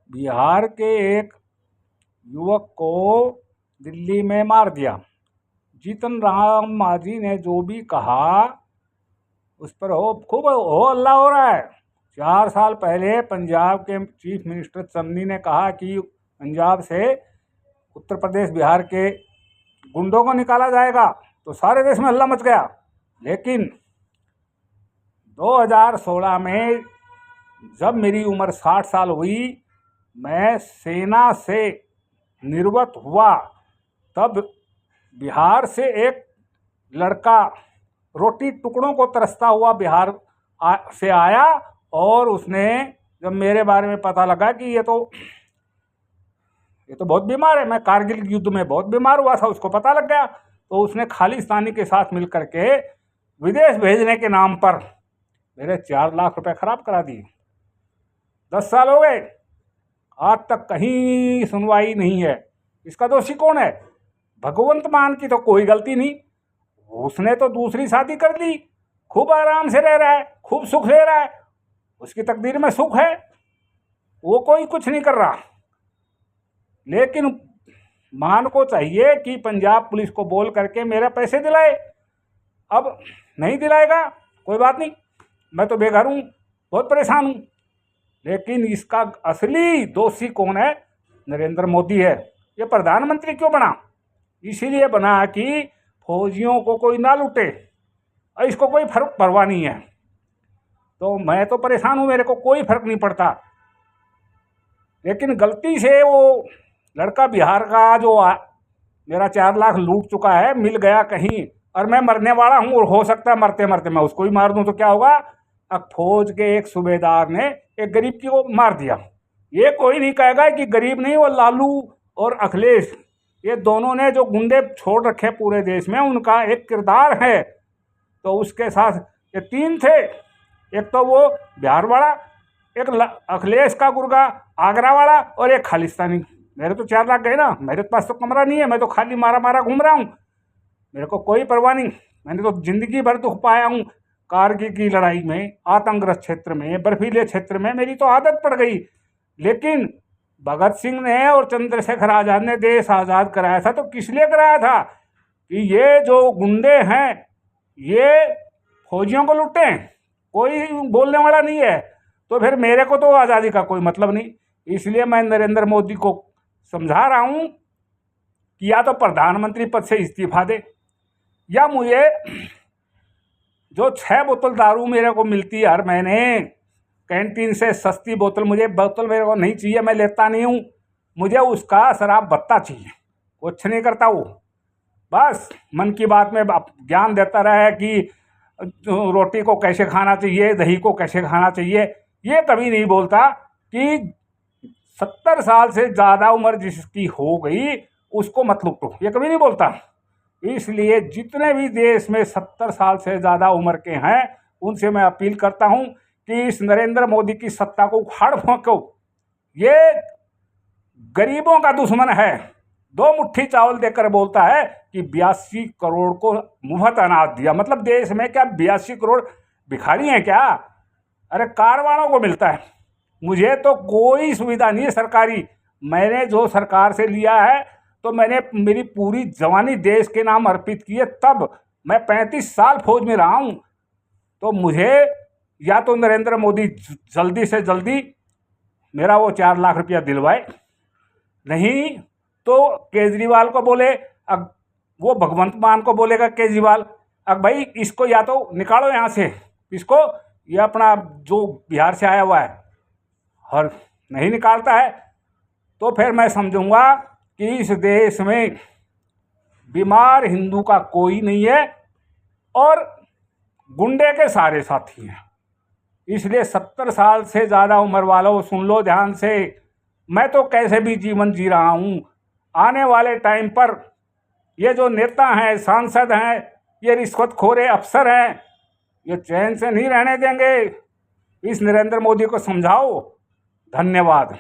बिहार के एक युवक को दिल्ली में मार दिया। जीतन राम मांझी ने जो भी कहा उस पर खूब हो हल्ला हो रहा है। 4 साल पहले पंजाब के चीफ मिनिस्टर चन्नी ने कहा कि पंजाब से उत्तर प्रदेश बिहार के गुंडों को निकाला जाएगा, तो सारे देश में हल्ला मच गया। लेकिन 2016 में जब मेरी उम्र 60 साल हुई, मैं सेना से निवृत्त हुआ, तब बिहार से एक लड़का रोटी टुकड़ों को तरसता हुआ बिहार से आया, और उसने जब मेरे बारे में पता लगा कि ये तो बहुत बीमार है, मैं कारगिल युद्ध में बहुत बीमार हुआ था, उसको पता लग गया, तो उसने खालिस्तानी के साथ मिल करके विदेश भेजने के नाम पर मेरे 4 लाख रुपए खराब करा दिए। 10 साल हो गए, आज तक कहीं सुनवाई नहीं है। इसका दोषी कौन है? भगवंत मान की तो कोई गलती नहीं, उसने तो दूसरी शादी कर ली, खूब आराम से रह रहा है, खूब सुख ले रहा है, उसकी तकदीर में सुख है, वो कोई कुछ नहीं कर रहा। लेकिन मान को चाहिए कि पंजाब पुलिस को बोल करके मेरे पैसे दिलाए। अब नहीं दिलाएगा, कोई बात नहीं, मैं तो बेघर हूँ, बहुत परेशान हूँ। लेकिन इसका असली दोषी कौन है? नरेंद्र मोदी है। ये प्रधानमंत्री क्यों बना? इसीलिए बना कि फौजियों को कोई ना लूटे, और इसको कोई फर्क परवाह नहीं है। तो मैं तो परेशान हूँ, मेरे को कोई फर्क नहीं पड़ता। लेकिन गलती से वो लड़का बिहार का जो मेरा 4 लाख लूट चुका है, मिल गया कहीं, और मैं मरने वाला हूँ, और हो सकता है मरते मरते मैं उसको ही मार दूँ, तो क्या होगा? अब फौज के एक सूबेदार ने एक गरीब की को मार दिया। ये कोई नहीं कहेगा कि गरीब नहीं, वो लालू और अखिलेश, ये दोनों ने जो गुंडे छोड़ रखे पूरे देश में, उनका एक किरदार है। तो उसके साथ ये 3 थे, एक तो वो बिहार वाला, एक अखिलेश का गुर्गा आगरा वाला, और एक खालिस्तानी। मेरे तो 4 लाख गए ना, मेरे पास तो कमरा नहीं है, मैं तो खाली मारा मारा घूम रहा हूँ, मेरे को कोई परवाह नहीं। मैंने तो जिंदगी भर दुख पाया हूँ, कारगिल की लड़ाई में, आतंकग्रस्त क्षेत्र में, बर्फीले क्षेत्र में मेरी तो आदत पड़ गई। लेकिन भगत सिंह ने और चंद्रशेखर आज़ाद ने देश आज़ाद कराया था, तो किस लिए कराया था? कि ये जो गुंडे हैं ये फौजियों को लूटे, कोई बोलने वाला नहीं है, तो फिर मेरे को तो आज़ादी का कोई मतलब नहीं। इसलिए मैं नरेंद्र मोदी को समझा रहा हूँ कि या तो प्रधानमंत्री पद से इस्तीफा दे, या मुझे जो 6 बोतल दारू मेरे को मिलती है हर महीने कैंटीन से, सस्ती बोतल, मुझे बोतल मेरे को नहीं चाहिए, मैं लेता नहीं हूँ, मुझे उसका शराब भत्ता चाहिए। कुछ नहीं करता वो, बस मन की बात में ज्ञान देता रहा कि रोटी को कैसे खाना चाहिए, दही को कैसे खाना चाहिए। ये कभी नहीं बोलता कि 70 साल से ज़्यादा उम्र जिसकी हो गई उसको मत लूटो, ये कभी नहीं बोलता। इसलिए जितने भी देश में 70 साल से ज़्यादा उम्र के हैं, उनसे मैं अपील करता हूं कि इस नरेंद्र मोदी की सत्ता को उखाड़ फेंको। ये गरीबों का दुश्मन है। 2 मुट्ठी चावल देकर बोलता है कि 82 करोड़ को मुफ्त अनाज दिया, मतलब देश में क्या 82 करोड़ भिखारी हैं क्या? अरे कार वालों को मिलता है, मुझे तो कोई सुविधा नहीं है सरकारी। मैंने जो सरकार से लिया है, तो मैंने मेरी पूरी जवानी देश के नाम अर्पित की है, तब मैं 35 साल फौज में रहा हूँ। तो मुझे या तो नरेंद्र मोदी जल्दी से जल्दी मेरा वो 4 लाख रुपया दिलवाए, नहीं तो केजरीवाल को बोले, अब वो भगवंत मान को बोलेगा केजरीवाल, अब भाई इसको या तो निकालो यहाँ से, इसको, ये अपना जो बिहार से आया हुआ है, और नहीं निकालता है तो फिर मैं समझूंगा कि इस देश में बीमार हिंदू का कोई नहीं है और गुंडे के सारे साथी हैं। इसलिए 70 साल से ज़्यादा उम्र वालों सुन लो ध्यान से, मैं तो कैसे भी जीवन जी रहा हूँ। आने वाले टाइम पर ये जो नेता हैं, सांसद हैं, ये रिश्वतखोरे अफसर हैं, ये चैन से नहीं रहने देंगे। इस नरेंद्र मोदी को समझाओ। धन्यवाद।